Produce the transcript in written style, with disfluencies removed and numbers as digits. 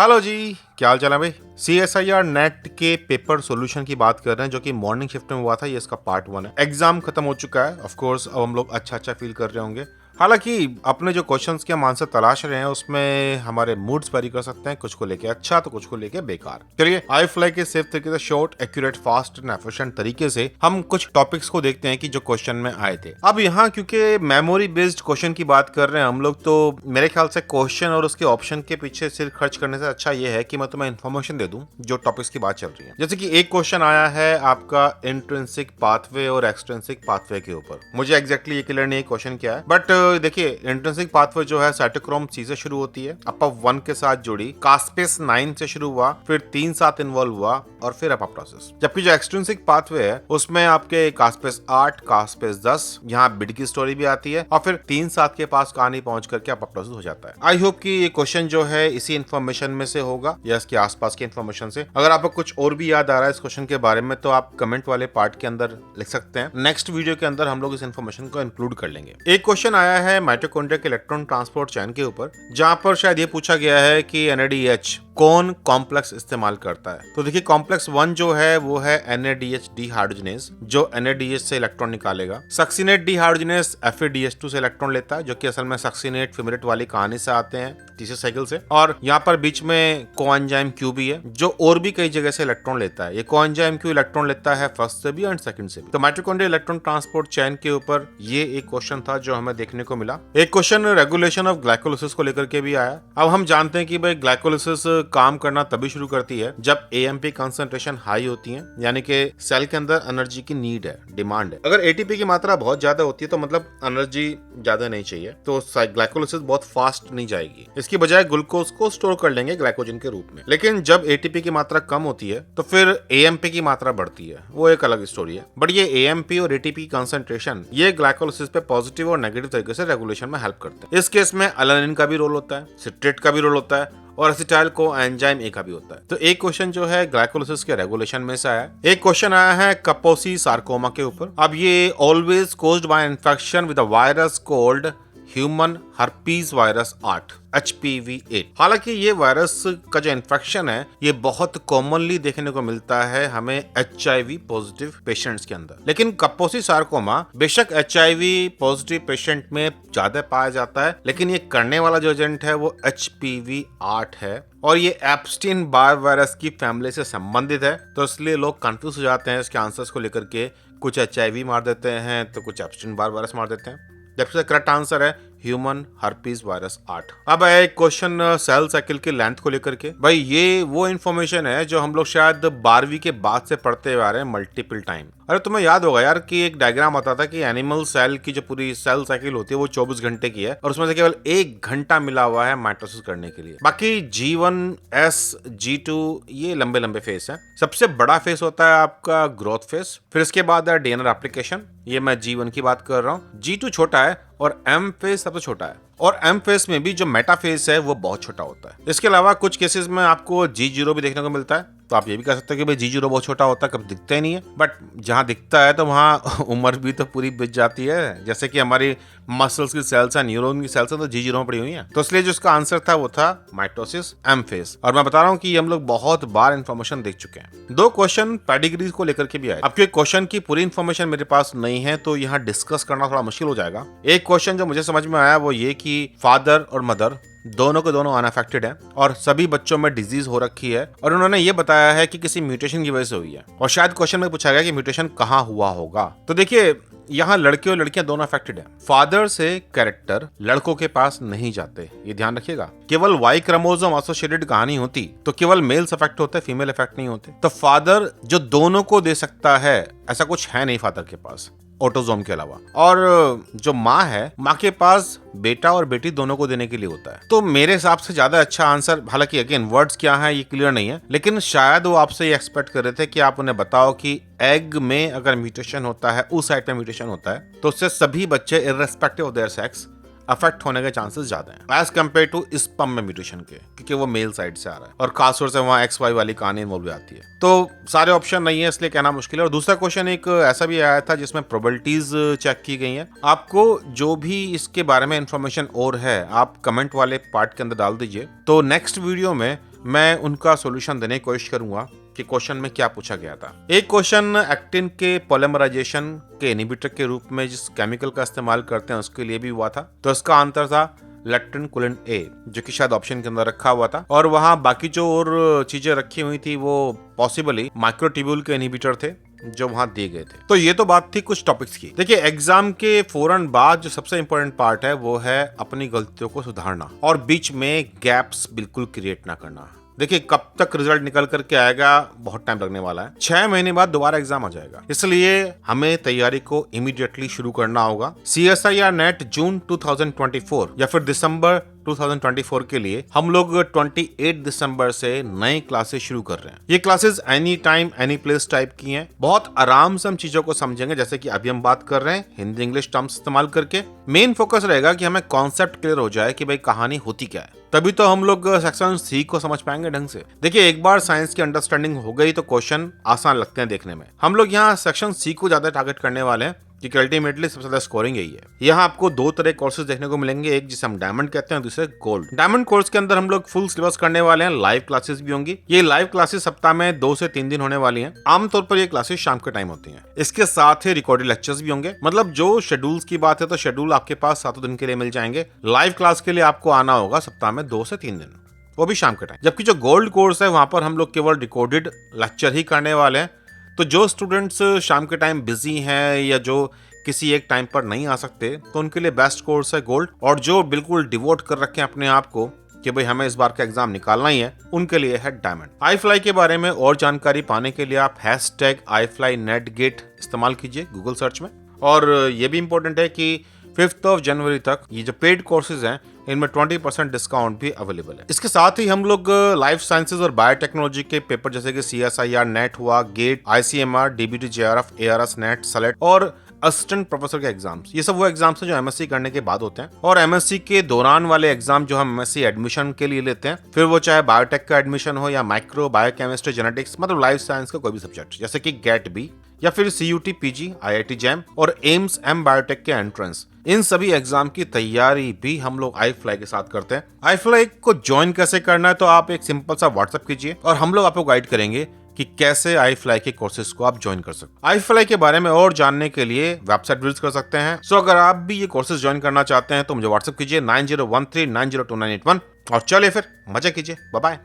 Hello जी, क्या हाल चाल है भाई। CSIR नेट के पेपर सॉल्यूशन की बात कर रहे हैं जो कि मॉर्निंग शिफ्ट में हुआ था। ये इसका पार्ट 1 है। एग्जाम खत्म हो चुका है। ऑफ कोर्स अब हम लोग अच्छा फील कर रहे होंगे। हालांकि अपने जो क्वेश्चंस के हम आंसर तलाश रहे हैं उसमें हमारे मूड्स वेरी कर सकते हैं, कुछ को लेके अच्छा तो कुछ को लेके बेकार। चलिए आई फ्लाई के सेफ तरीके से short, accurate, fast and efficient तरीके से हम कुछ टॉपिक्स को देखते हैं कि जो क्वेश्चन में आए थे। अब यहाँ क्योंकि मेमोरी बेस्ड क्वेश्चन की बात कर रहे हैं हम लोग, तो मेरे ख्याल से क्वेश्चन और उसके ऑप्शन के पीछे सिर खर्च करने से अच्छा ये है कि मैं तुम्हें इन्फॉर्मेशन दे दूं जो टॉपिक्स की बात चल रही है। जैसे कि एक क्वेश्चन आया है आपका इंट्रिंसिक पाथवे और एक्सट्रिंसिक पाथवे के ऊपर। मुझे एग्जैक्टली ये क्लियर नहीं क्वेश्चन क्या है, बट देखिए इंट्रिंसिक पाथवे जो है साइटोक्रोम C से शुरू होती है, अप 1 के साथ जुड़ी, कास्पेस 9 से शुरू हुआ, फिर 3 साथ इन्वॉल्व हुआ और फिर अपोप्टोसिस। जबकि जो एक्सट्रिंसिक पाथवे है उसमें आपके कास्पेस 8, कास्पेस 10, यहाँ बिड की स्टोरी भी आती है और फिर 3 साथ के पास कहानी पहुंच करके अपोप्टोसिस हो जाता है। आई होप कि ये क्वेश्चन जो है इसी इन्फॉर्मेशन में से होगा या इसके आसपास के इन्फॉर्मेशन से। अगर आपको कुछ और भी याद आ रहा है इस क्वेश्चन के बारे में तो आप कमेंट वाले पार्ट के अंदर लिख सकते हैं। नेक्स्ट वीडियो के अंदर हम लोग इस इन्फॉर्मेशन को इंक्लूड कर लेंगे। एक क्वेश्चन आया है माइटोकॉन्ड्रिया के इलेक्ट्रॉन ट्रांसपोर्ट चेन के ऊपर, जहां पर शायद ये पूछा गया है कि NADH कौन कॉम्प्लेक्स इस्तेमाल करता है। तो देखिए कॉम्प्लेक्स 1 जो है वो है NADH डिहाइड्रोजनेज, जो NADH से इलेक्ट्रॉन निकालेगा। सक्सिनेट डिहाइड्रोजनेज FADH2 से इलेक्ट्रॉन लेता है, जो कि असल में सक्सिनेट फिमरेट वाली कहानी से आते हैं, तीसरे साइकिल से। और यहाँ पर बीच में कोएंजाइम Q भी है जो और भी कई जगह से इलेक्ट्रॉन लेता है। ये कोएंजाइम Q इलेक्ट्रॉन लेता है फर्स्ट से भी एंड सेकंड से भी। तो माइटोकॉन्ड्रिया इलेक्ट्रॉन ट्रांसपोर्ट चेन के ऊपर ये एक क्वेश्चन था जो हमें देखने को मिला। एक क्वेश्चन रेगुलेशन ऑफ ग्लाइकोलिसिस को लेकर के भी आया। अब हम जानते हैं कि भाई ग्लाइकोलिसिस काम करना तभी शुरू करती है जब AMP कंसंट्रेशन हाई होती है, यानी कि सेल के अंदर एनर्जी की नीड है, डिमांड है। अगर ATP की मात्रा बहुत ज्यादा होती है तो मतलब एनर्जी ज्यादा नहीं चाहिए, तो ग्लाइकोलिसिस बहुत फास्ट नहीं जाएगी। इसकी बजाय ग्लूकोज को स्टोर कर लेंगे ग्लाइकोजन के रूप में। लेकिन जब ATP की मात्रा कम होती है तो फिर AMP की मात्रा बढ़ती है, वो एक अलग स्टोरी है। बट ये AMP और ATP कंसंट्रेशन ये ग्लाइकोलिसिस पे पॉजिटिव और नेगेटिव तरीके से रेगुलेशन में हेल्प करते हैं। इस केस में अलानिन का भी रोल होता है, सिट्रेट का भी रोल होता है और एसिटाइल को एंजाइम A का भी होता है। तो एक क्वेश्चन जो है ग्लाइकोलिसिस के रेगुलेशन में से आया। एक क्वेश्चन आया है कपोसी सार्कोमा के ऊपर। अब ये always caused by infection with a virus called human herpes virus 8 HPV8। हालांकि ये वायरस का जो इन्फेक्शन है ये बहुत कॉमनली देखने को मिलता है हमें HIV पॉजिटिव पेशेंट्स के अंदर। लेकिन कपोसी सार्कोमा बेशक HIV पॉजिटिव पेशेंट में ज्यादा पाया जाता है, लेकिन ये करने वाला जो एजेंट है वो HPV8 है और ये एप्स्टीन बार वायरस की फैमिली से संबंधित है। तो इसलिए लोग कंफ्यूज हो जाते हैं इसके आंसर्स को लेकर के। कुछ HIV मार देते हैं तो कुछ एप्स्टीन बार वायरस मार देते हैं, जबकि करेक्ट आंसर है ह्यूमन हर्पीज वायरस 8। अब है एक क्वेश्चन सेल साइकिल के लेंथ को लेकर के। भाई ये वो इन्फॉर्मेशन है जो हम लोग शायद 12वीं के बाद से पढ़ते हुए आ रहे हैं मल्टीपल टाइम। अरे तुम्हें याद होगा यार कि एक डायग्राम आता था कि एनिमल सेल की जो पूरी सेल साइकिल होती है वो 24 घंटे की है और उसमें से केवल 1 घंटा मिला हुआ है माइटोसिस करने के लिए। बाकी G1, S, G2 ये लंबे लंबे फेस हैं। सबसे बड़ा फेस होता है आपका ग्रोथ फेस, फिर इसके बाद है DNR एप्लीकेशन, ये मैं G1 की बात कर रहा हूँ। G2 छोटा है और M फेस सबसे छोटा है और M फेस में भी जो मेटा फेस है वो बहुत छोटा होता है। इसके अलावा कुछ केसेस में आपको G0 भी देखने को मिलता है। तो आप ये भी कह सकते हैं कि भाई G0 बहुत छोटा होता है, कभी दिखता ही नहीं है। बट जहां दिखता है तो वहां उम्र भी तो पूरी बीत जाती है। जैसे कि हमारी मसल्स की सेल्स है, न्यूरॉन की सेल्स है, तो G0 में पड़ी हुई है। तो इसलिए जो इसका आंसर था वो था माइटोसिस M फेस। और मैं बता रहा हूँ कि हम लोग बहुत बार इन्फॉर्मेशन देख चुके हैं। 2 क्वेश्चन पेडिग्रीज को लेकर के भी आए। अब क्योंकि क्वेश्चन की पूरी इन्फॉर्मेशन मेरे पास नहीं है तो यहाँ डिस्कस करना थोड़ा मुश्किल हो जाएगा। एक क्वेश्चन जो मुझे समझ में आया वो ये कि फादर और मदर दोनों के दोनों अनअफेक्टेड हैं और सभी बच्चों में डिजीज हो रखी है और उन्होंने ये बताया है कि किसी म्यूटेशन की वजह से हुई है। और शायद क्वेश्चन में पूछा गया कि म्यूटेशन कहाँ हुआ होगा। तो देखिए यहाँ लड़के और लड़कियां दोनों अफेक्टेड हैं। फादर से कैरेक्टर लड़कों के पास नहीं जाते, ये ध्यान रखिएगा। केवल Y क्रोमोसोम एसोसिएटेड कहानी होती तो केवल मेल्स अफेक्ट होते, फीमेल अफेक्ट नहीं होते। तो फादर जो दोनों को दे सकता है ऐसा कुछ है नहीं फादर के पास ऑटोजोम के अलावा। और जो माँ है, माँ के पास बेटा और बेटी दोनों को देने के लिए होता है। तो मेरे हिसाब से ज्यादा अच्छा आंसर, हालांकि अगेन वर्ड्स क्या है ये क्लियर नहीं है, लेकिन शायद वो आपसे ये एक्सपेक्ट कर रहे थे कि आप उन्हें बताओ कि एग में अगर म्यूटेशन होता है, उस साइड पे म्यूटेशन होता है तो उससे सभी बच्चे irrespective of their sex affect होने के चांसेस ज्यादा हैं एज कम्पेयर टू स्पर्म में म्यूटेशन के, क्योंकि वो मेल साइड से आ रहा है और खासतौर से वहाँ XY वाली कहानी इन्वॉल्व आती है। तो सारे ऑप्शन नहीं है इसलिए कहना मुश्किल है। और दूसरा क्वेश्चन एक ऐसा भी आया था जिसमें प्रोबेबिलिटीज चेक की गई हैं। आपको जो भी इसके बारे में इंफॉर्मेशन और है आप कमेंट वाले पार्ट के अंदर डाल दीजिए, तो नेक्स्ट वीडियो में मैं उनका सॉल्यूशन देने की कोशिश करूंगा कि क्वेश्चन में क्या पूछा गया था। एक क्वेश्चन एक्टिन के पॉलीमराइजेशन के इनहिबिटर के रूप में जिस केमिकल का इस्तेमाल करते हैं उसके लिए भी हुआ था। तो इसका आंसर था लैक्टिन कोलिन ए, जो कि शायद ऑप्शन के अंदर रखा हुआ था। और वहां बाकी जो और चीजें रखी हुई थी वो पॉसिबली माइक्रोट्यूब्यूल के इनहिबिटर थे जो वहां दिए गए थे। तो ये तो बात थी कुछ टॉपिक्स की। देखिए, एग्जाम के फौरन बाद जो सबसे इंपॉर्टेंट पार्ट है वो है अपनी गलतियों को सुधारना और बीच में गैप्स बिल्कुल क्रिएट ना करना। देखिए, कब तक रिजल्ट निकल करके आएगा, बहुत टाइम लगने वाला है। 6 महीने बाद दोबारा एग्जाम आ जाएगा, इसलिए हमें तैयारी को इमीडिएटली शुरू करना होगा। CSIR नेट जून 2024 या फिर दिसंबर 2024 के लिए हम लोग 28 दिसंबर से नए क्लासेस शुरू कर रहे हैं। ये classes any time any place type की हैं। बहुत आराम से हम चीजों को समझेंगे, जैसे कि अभी हम बात कर रहे हैं हिंदी इंग्लिश टर्म्स इस्तेमाल करके। मेन फोकस रहेगा कि हमें कॉन्सेप्ट क्लियर हो जाए कि भाई कहानी होती क्या है, तभी तो हम लोग सेक्शन सी को समझ पाएंगे ढंग से। देखिए, एक बार साइंस की अंडरस्टैंडिंग हो गई तो क्वेश्चन आसान लगते हैं देखने में। हम लोग यहाँ सेक्शन सी को ज्यादा टारगेट करने वाले हैं क्योंकि अल्टीमेटली सबसे ज्यादा स्कोरिंग यही है। यहाँ आपको दो तरह कोर्सेज देखने को मिलेंगे, एक जिसे हम डायमंड कहते हैं, दूसरे गोल्ड। डायमंड कोर्स के अंदर हम लोग फुल सिलेबस करने वाले हैं, लाइव क्लासेस भी होंगी। ये लाइव क्लासेस सप्ताह में 2 से 3 दिन होने वाली हैं। आमतौर पर ये क्लासेस शाम के टाइम होती हैं। इसके साथ ही रिकॉर्डेड लेक्चर्स भी होंगे। मतलब जो शेड्यूल्स की बात है तो शेड्यूल आपके पास 7 दिन के लिए मिल जाएंगे। लाइव क्लास के लिए आपको आना होगा सप्ताह में 2 से 3 दिन, वो भी शाम के टाइम। जबकि जो गोल्ड कोर्स है वहां पर हम लोग केवल रिकॉर्डेड लेक्चर ही करने वाले हैं। तो जो स्टूडेंट्स शाम के टाइम बिजी हैं या जो किसी एक टाइम पर नहीं आ सकते, तो उनके लिए बेस्ट कोर्स है गोल्ड। और जो बिल्कुल डिवोट कर रखे हैं अपने आप को कि भाई हमें इस बार का एग्जाम निकालना ही है, उनके लिए है डायमंड। iFly के बारे में और जानकारी पाने के लिए आप #iFlyNetGate इस्तेमाल कीजिए गूगल सर्च में। और ये भी इंपॉर्टेंट है कि 5 जनवरी तक ये जो पेड कोर्सेज हैं इनमें 20% डिस्काउंट भी अवेलेबल है। इसके साथ ही हम लोग लाइफ साइंसेज और बायोटेक्नोलॉजी के पेपर जैसे कि CSIR नेट हुआ, GATE, ICMR, DBT JRF, ARS NET, select और असिस्टेंट प्रोफेसर के एग्जाम्स, ये सब वो एग्जाम्स हैं जो MSc करने के बाद होते हैं। और MSc के दौरान वाले एग्जाम जो हम MSc एडमिशन के लिए लेते हैं, फिर वो चाहे बायोटेक का एडमिशन हो या माइक्रो, बायोकेमिस्ट्री, जेनेटिक्स, मतलब लाइफ साइंस का कोई भी सब्जेक्ट, जैसे कि गेट बी या फिर CUT PG, IIT JAM और एम्स M बायोटेक के एंट्रेंस, इन सभी एग्जाम की तैयारी भी हम लोग iFly के साथ करते हैं। iFly को ज्वाइन कैसे करना है, तो आप एक सिंपल सा व्हाट्सएप कीजिए और हम लोग आपको गाइड करेंगे कि कैसे iFly के कोर्सेज को आप ज्वाइन कर सकते हैं। iFly के बारे में और जानने के लिए वेबसाइट विजिट कर सकते हैं। सो अगर आप भी ये कोर्सेज ज्वाइन करना चाहते हैं तो मुझे व्हाट्सएप कीजिए 9013902981 और चलिए फिर मजा कीजिए। Bye bye.